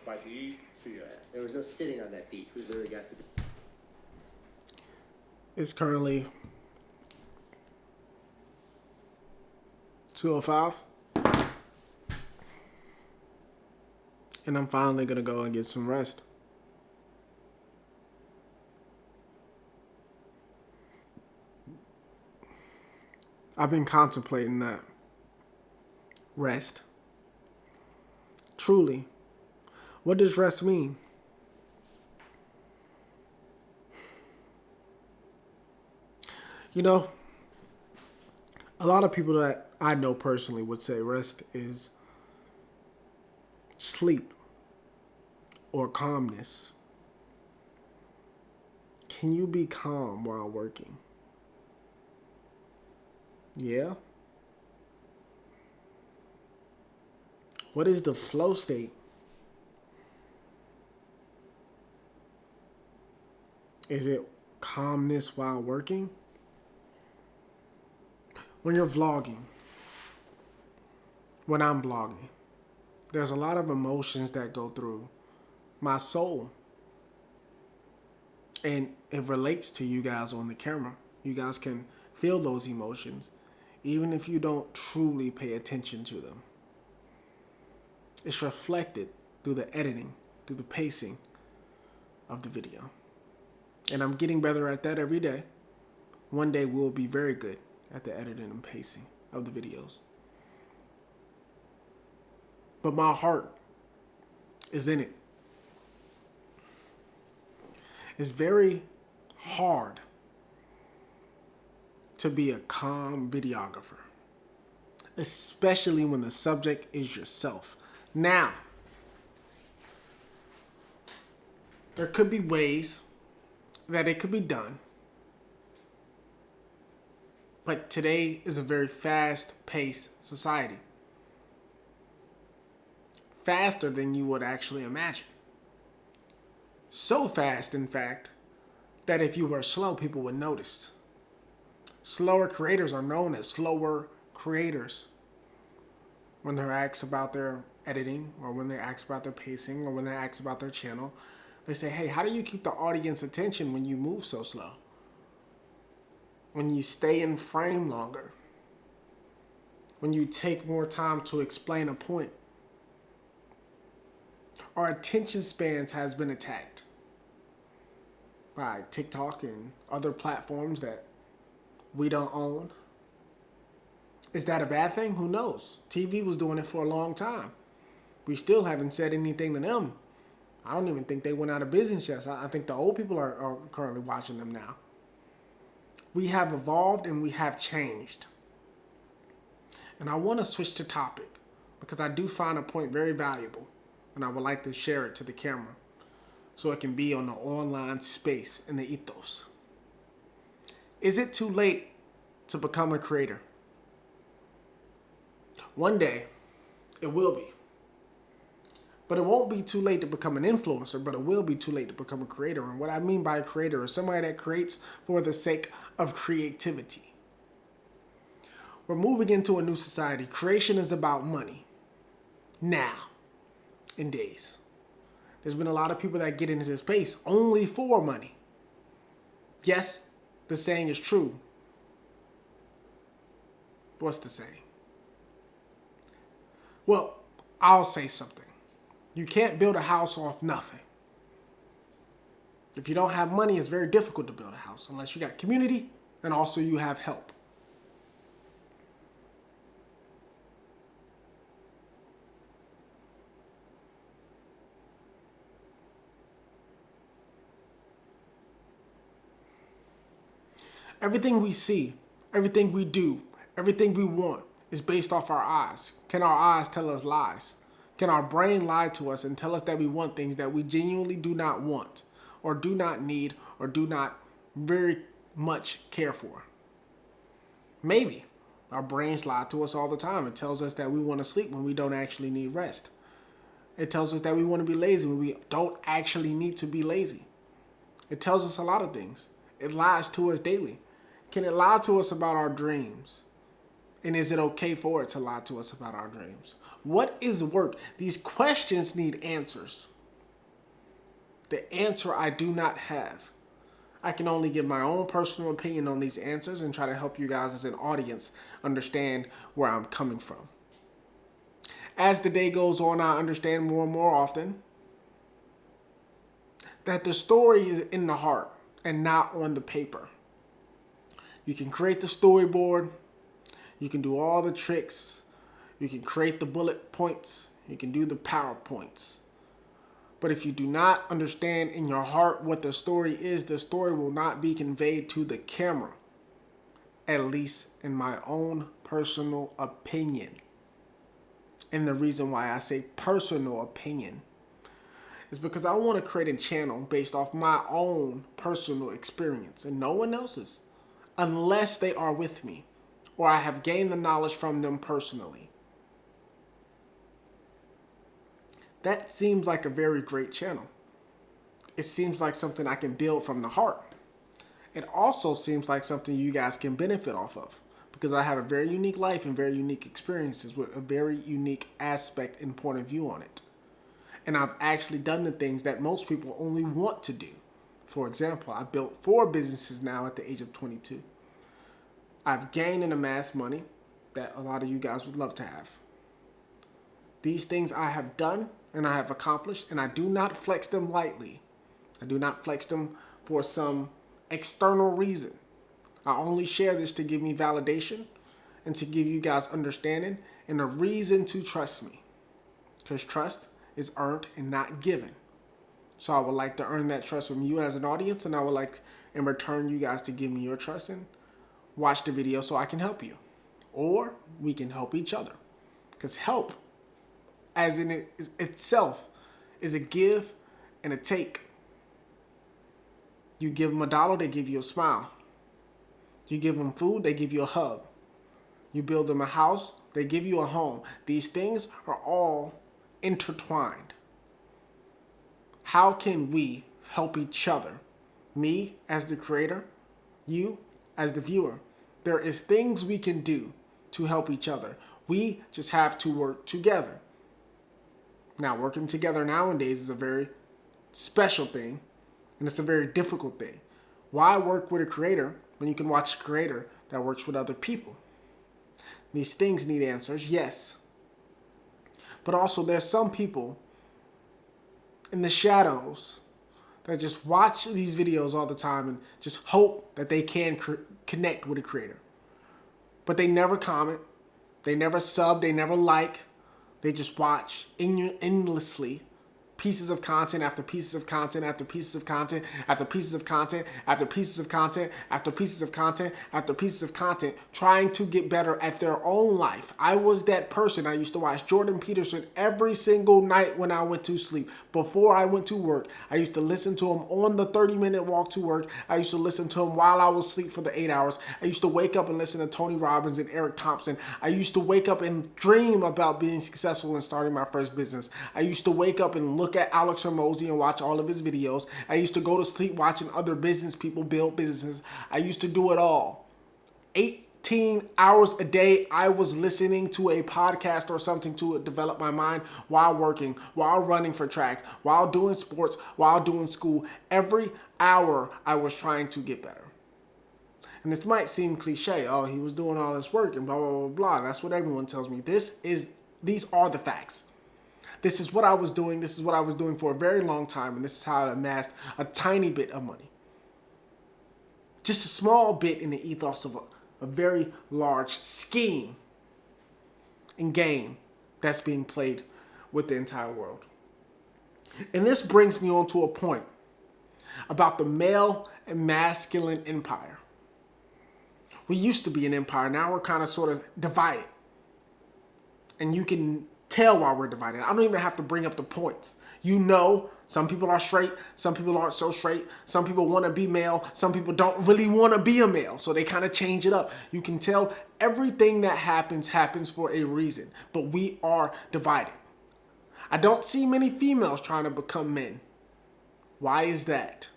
bite to eat, see ya. There was no sitting on that beach. We literally got to. It's currently 2:05. And I'm finally going to go and get some rest. I've been contemplating that. Rest. Truly. What does rest mean? You know, a lot of people that I know personally would say rest is sleep or calmness. Can you be calm while working? Yeah. What is the flow state? Is it calmness while working? When you're vlogging, when I'm vlogging, there's a lot of emotions that go through my soul. And it relates to you guys on the camera. You guys can feel those emotions, even if you don't truly pay attention to them. It's reflected through the editing, through the pacing of the video. And I'm getting better at that every day. One day we'll be very good at the editing and pacing of the videos. But my heart is in it. It's very hard to be a calm videographer, especially when the subject is yourself. Now, there could be ways that it could be done, but today is a very fast-paced society. Faster than you would actually imagine. So fast, in fact, that if you were slow, people would notice. Slower creators are known as slower creators. When they're asked about their editing, or when they're asked about their pacing, or when they're asked about their channel, they say, hey, how do you keep the audience attention when you move so slow? When you stay in frame longer? When you take more time to explain a point? Our attention spans has been attacked by TikTok and other platforms that we don't own. Is that a bad thing? Who knows? TV was doing it for a long time. We still haven't said anything to them. I don't even think they went out of business yet. I think the old people are currently watching them now. We have evolved and we have changed. And I want to switch the topic because I do find a point very valuable. And I would like to share it to the camera so it can be on the online space in the ethos. Is it too late to become a creator? One day, it will be. But it won't be too late to become an influencer, but it will be too late to become a creator. And what I mean by a creator is somebody that creates for the sake of creativity. We're moving into a new society. Creation is about money. Now. In days. There's been a lot of people that get into this space only for money. Yes, the saying is true. What's the saying? Well, I'll say something. You can't build a house off nothing. If you don't have money, it's very difficult to build a house unless you got community and also you have help. Everything we see, everything we do, everything we want is based off our eyes. Can our eyes tell us lies? Can our brain lie to us and tell us that we want things that we genuinely do not want or do not need or do not very much care for? Maybe. Our brains lie to us all the time. It tells us that we want to sleep when we don't actually need rest. It tells us that we want to be lazy when we don't actually need to be lazy. It tells us a lot of things. It lies to us daily. Can it lie to us about our dreams? And is it okay for it to lie to us about our dreams? What is work? These questions need answers. The answer I do not have. I can only give my own personal opinion on these answers and try to help you guys as an audience understand where I'm coming from. As the day goes on, I understand more and more often that the story is in the heart and not on the paper. You can create the storyboard. You can do all the tricks. You can create the bullet points. You can do the PowerPoints. But if you do not understand in your heart what the story is, the story will not be conveyed to the camera. At least in my own personal opinion. And the reason why I say personal opinion is because I want to create a channel based off my own personal experience and no one else's, unless they are with me or I have gained the knowledge from them personally. That seems like a very great channel. It seems like something I can build from the heart. It also seems like something you guys can benefit off of because I have a very unique life and very unique experiences with a very unique aspect and point of view on it. And I've actually done the things that most people only want to do. For example, I built 4 businesses now at the age of 22. I've gained and amassed money that a lot of you guys would love to have. These things I have done and I have accomplished, and I do not flex them lightly. I do not flex them for some external reason. I only share this to give me validation and to give you guys understanding and a reason to trust me. Because trust is earned and not given. So I would like to earn that trust from you as an audience, and I would like in return you guys to give me your trust and watch the video so I can help you. Or we can help each other. Because help, as in itself, is a give and a take. You give them $1, they give you a smile. You give them food, they give you a hug. You build them a house, they give you a home. These things are all intertwined. How can we help each other? Me as the creator, you as the viewer. There is things we can do to help each other. We just have to work together. Now, working together nowadays is a very special thing, and it's a very difficult thing. Why work with a creator when you can watch a creator that works with other people? These things need answers, yes. But also there's some people in the shadows that just watch these videos all the time and just hope that they can connect with a creator. But they never comment, they never sub, they never like. They just watch endlessly pieces of content after pieces of content after pieces of content after pieces of content after pieces of content after pieces of content after pieces of content, trying to get better at their own life. I was that person. I used to watch Jordan Peterson every single night when I went to sleep. Before I went to work, I used to listen to him on the 30-minute walk to work. I used to listen to him while I was asleep for the 8 hours. I used to wake up and listen to Tony Robbins and Eric Thompson. I used to wake up and dream about being successful and starting my first business. I used to wake up and look at Alex Hormozi and watch all of his videos. I used to go to sleep watching other business people build businesses. I used to do it all. 18 hours a day, I was listening to a podcast or something to develop my mind while working, while running for track, while doing sports, while doing school. Every hour I was trying to get better. And this might seem cliche. Oh, he was doing all this work and blah, blah, blah, blah. That's what everyone tells me. These are the facts. This is what I was doing. This is what I was doing for a very long time. And this is how I amassed a tiny bit of money. Just a small bit in the ethos of a very large scheme and game that's being played with the entire world. And this brings me on to a point about the male and masculine empire. We used to be an empire. Now we're kind of sort of divided. And you can tell why we're divided. I don't even have to bring up the points. You know, some people are straight, some people aren't so straight, some people want to be male, some people don't really want to be a male, so they kind of change it up. You can tell everything that happens for a reason, but we are divided. I don't see many females trying to become men. Why is that?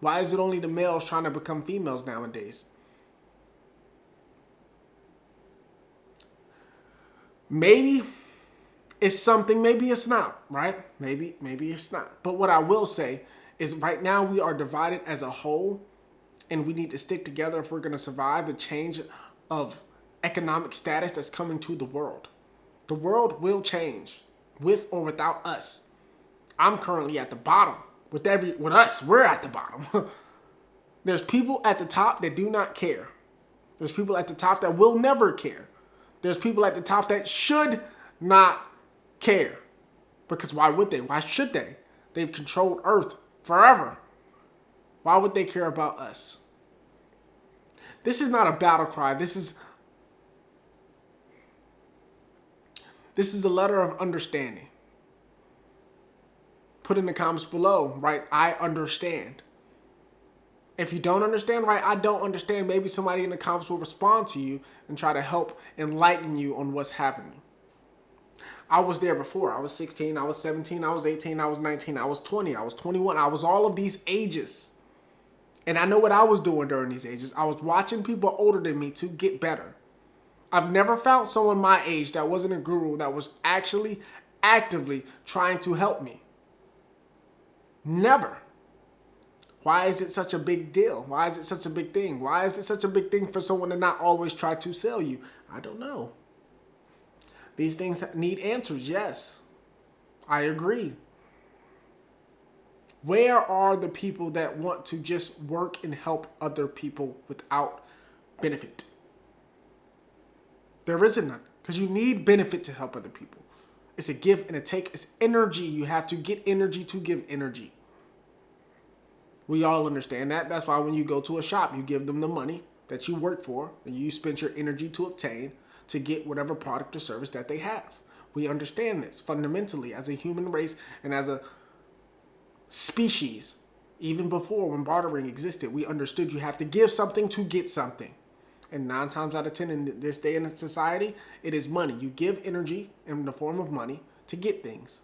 Why is it only the males trying to become females nowadays? Maybe it's something, maybe it's not, right? Maybe it's not. But what I will say is right now we are divided as a whole, and we need to stick together if we're going to survive the change of economic status that's coming to the world. The world will change with or without us. I'm currently at the bottom. With us, we're at the bottom. There's people at the top that do not care. There's people at the top that will never care. There's people at the top that should not care. Because why would they? Why should they? They've controlled Earth forever. Why would they care about us? This is not a battle cry. This is a letter of understanding. Put in the comments below, right? I understand. If you don't understand, right? I don't understand. Maybe somebody in the comments will respond to you and try to help enlighten you on what's happening. I was there before. I was 16, I was 17, I was 18, I was 19, I was 20, I was 21. I was all of these ages. And I know what I was doing during these ages. I was watching people older than me to get better. I've never found someone my age that wasn't a guru that was actually actively trying to help me. Never. Why is it such a big deal? Why is it such a big thing? Why is it such a big thing for someone to not always try to sell you? I don't know. These things need answers, yes. I agree. Where are the people that want to just work and help other people without benefit? There isn't none, because you need benefit to help other people. It's a give and a take. It's energy. You have to get energy to give energy. We all understand that. That's why when you go to a shop, you give them the money that you work for and you spend your energy to obtain to get whatever product or service that they have. We understand this fundamentally as a human race and as a species. Even before, when bartering existed, we understood you have to give something to get something. And 9 times out of 10 in this day in society, it is money. You give energy in the form of money to get things.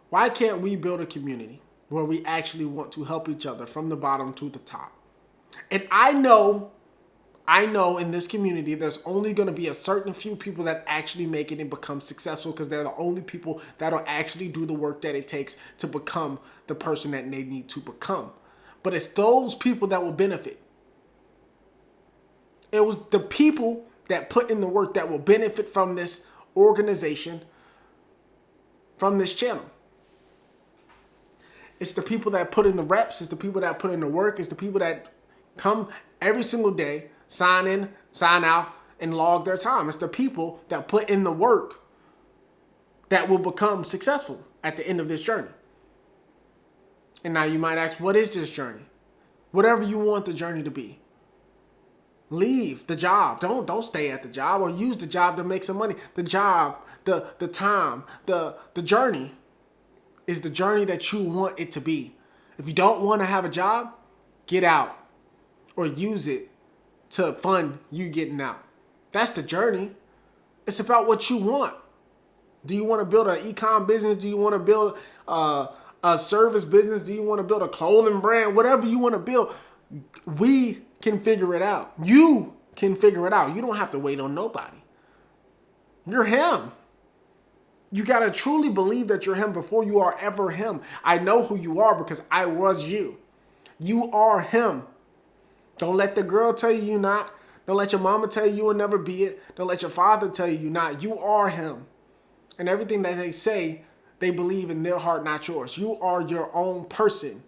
Why can't we build a community where we actually want to help each other from the bottom to the top? And I know in this community, there's only going to be a certain few people that actually make it and become successful because they're the only people that'll actually do the work that it takes to become the person that they need to become. But it's those people that will benefit. It was the people that put in the work that will benefit from this organization, from this channel. It's the people that put in the reps. It's the people that put in the work. It's the people that come every single day, sign in, sign out, and log their time. It's the people that put in the work that will become successful at the end of this journey. And now you might ask, what is this journey? Whatever you want the journey to be. Leave the job. Don't stay at the job or use the job to make some money. The job, the time, the journey is the journey that you want it to be. If you don't want to have a job, get out or use it to fund you getting out. That's the journey. It's about what you want. Do you want to build an e-com business? Do you want to build a service business? Do you want to build a clothing brand? Whatever you want to build, we can figure it out. You can figure it out. You don't have to wait on nobody. You're him. You got to truly believe that you're him before you are ever him. I know who you are because I was you. You are him. Don't let the girl tell you you're not. Don't let your mama tell you you will never be it. Don't let your father tell you you're not. You are him. And everything that they say, they believe in their heart, not yours. You are your own person.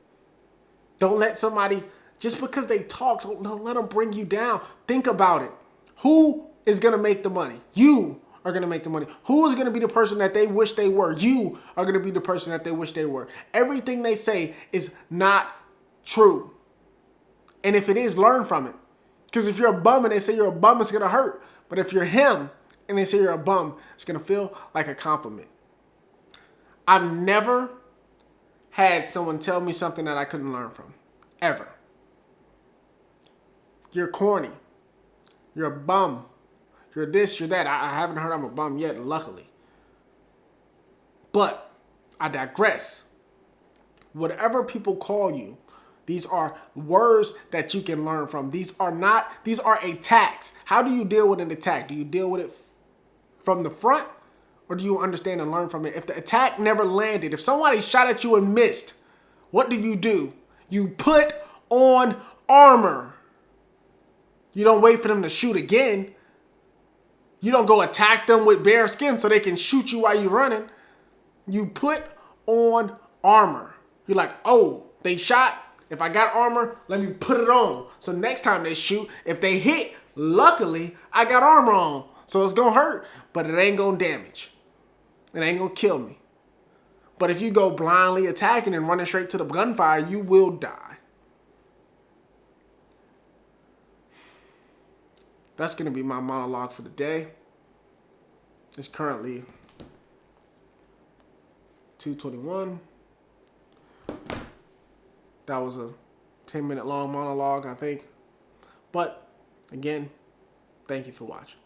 Don't let somebody, just because they talk, don't let them bring you down. Think about it. Who is going to make the money? You are going to make the money. Who is going to be the person that they wish they were? You are going to be the person that they wish they were. Everything they say is not true. And if it is, learn from it. Because if you're a bum and they say you're a bum, it's going to hurt. But if you're him and they say you're a bum, it's going to feel like a compliment. I've never had someone tell me something that I couldn't learn from. Ever. You're corny. You're a bum. You're this, you're that. I haven't heard I'm a bum yet, luckily. But I digress. Whatever people call you, these are words that you can learn from. These are attacks. How do you deal with an attack? Do you deal with it from the front, or do you understand and learn from it? If the attack never landed, if somebody shot at you and missed, what do? You put on armor. You don't wait for them to shoot again. You don't go attack them with bare skin so they can shoot you while you're running. You put on armor. You're like, oh, they shot. If I got armor, let me put it on. So next time they shoot, if they hit, luckily, I got armor on. So it's going to hurt, but it ain't going to damage. It ain't going to kill me. But if you go blindly attacking and running straight to the gunfire, you will die. That's going to be my monologue for the day. It's currently 2:21. That was a 10-minute long monologue, I think. But, again, thank you for watching.